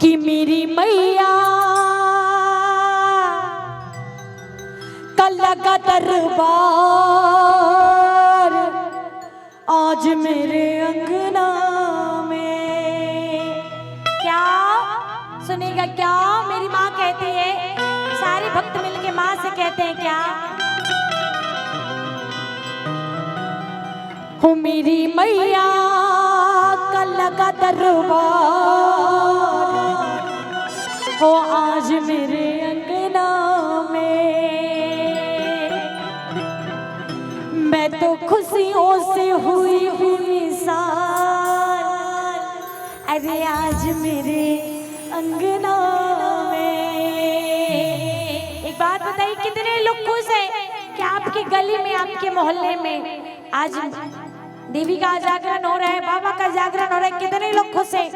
कि मेरी मैया का लगा दरबार आज मेरे अंगना में। क्या सुनेगा क्या? मेरी माँ कहती है, सारे भक्त मिलके माँ से कहते हैं क्या? हो मेरी मैया का लगा दरबार हो आज मेरे अंगना में। मैं तो खुशियों से हुई सार अरे आज मेरे अंगना में। एक बात बताइए, कितने लोग खुश हैं कि आपकी गली में, आपके मोहल्ले में आज देवी का जागरण हो रहा है, बाबा का जागरण हो रहा है? कितने लोग खुश हैं?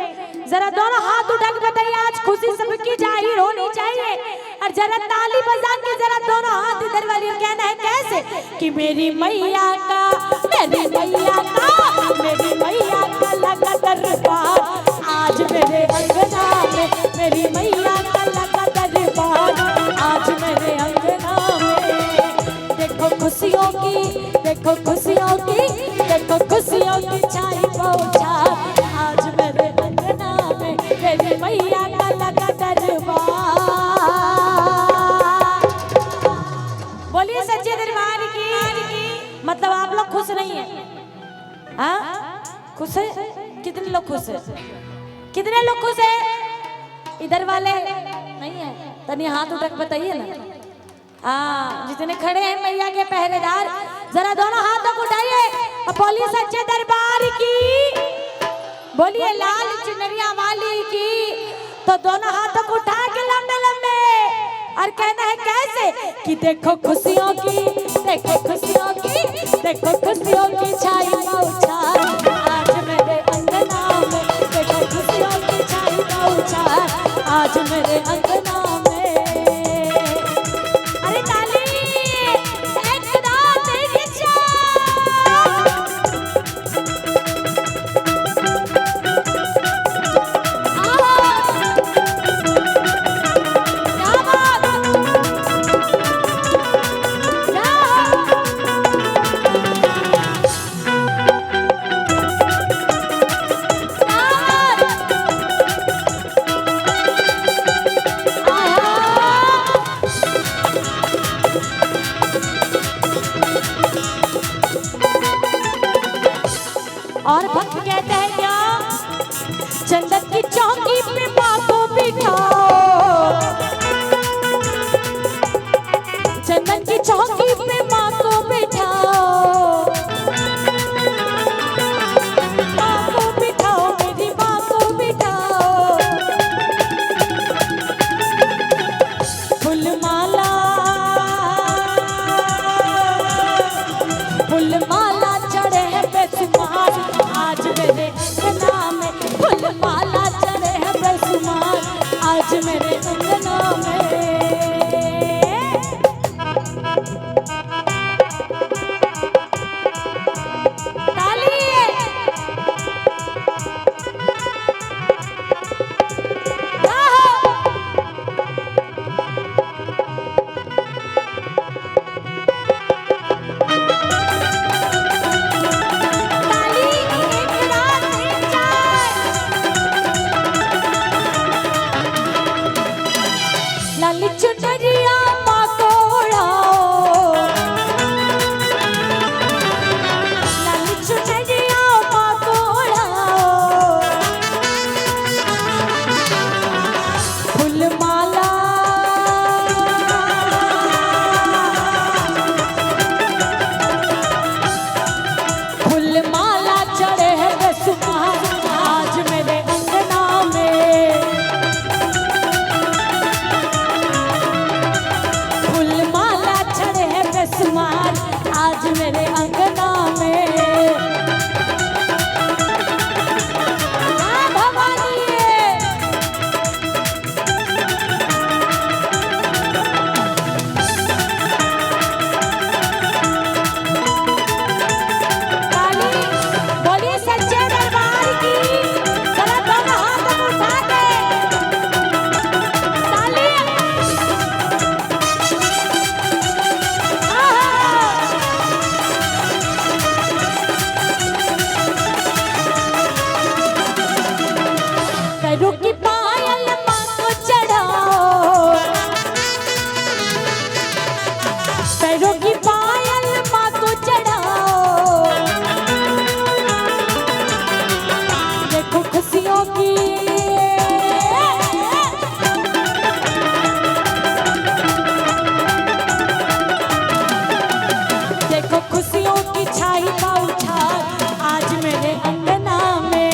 जरा दोनों हाथ उठा के बताइए, आज खुशी सबकी जाहिर होनी चाहिए। और जरा ताली बजा के जरा दोनों हाथ इधर वाली कहना है कैसे कि मेरी मैया का लगा दरबार आज मेरे अंगना में। मेरी मैया का लगा दरबार आज मेरे अंगना में। देखो खुशियों की छाई बौछार आज मेरे अंगना में। मेरी मैया का लगा दरबार। बोलिए सच्चे दरबार की। मतलब आप लोग खुश नहीं है? हाँ खुश है? कितने लोग खुश है? कितने लोग खुश है? इधर वाले नहीं है? तनी हाथ उठा के बताइए ना। हाँ जितने खड़े हैं मैया के पहरेदार, जरा दोनों हाथों को उठाइए और बोलिए सच्चे दरबार की। बोलिए लाल चुनरिया वाली की। तो दोनों हाथों को उठा के लंबे लंबे और कहना है कैसे कि देखो खुशियों की छाई बौछार आज मेरे अंगना में। देखो खुशियों की छाई बौछार आज मेरे अंगना में। और भक्त कहते हैं क्या? चंदन की चौकी पे माँ को बिठाओ, चंदन की चौकी पे माँ को बिठाओ, माँ को बिठाओ, मेरी माँ को बिठाओ। फुलमाला चढ़े है बेसुमार आज मेरे खुशियों की देखो खुशियों की छाई का उछाल आज मेरे अंगना में।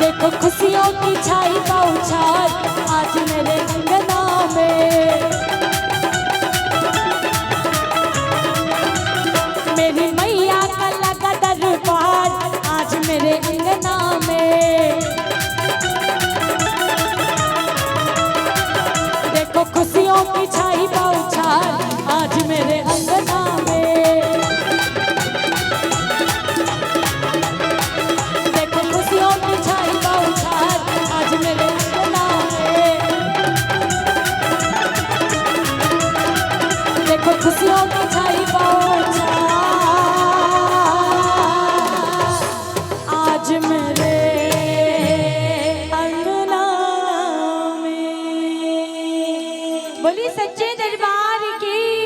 देखो खुशियों की छाई का उछाल आज मेरे अंगना में। मेरी मैया का लगा दरबार आज मेरे अंगना में। देखो खुशियों की छाई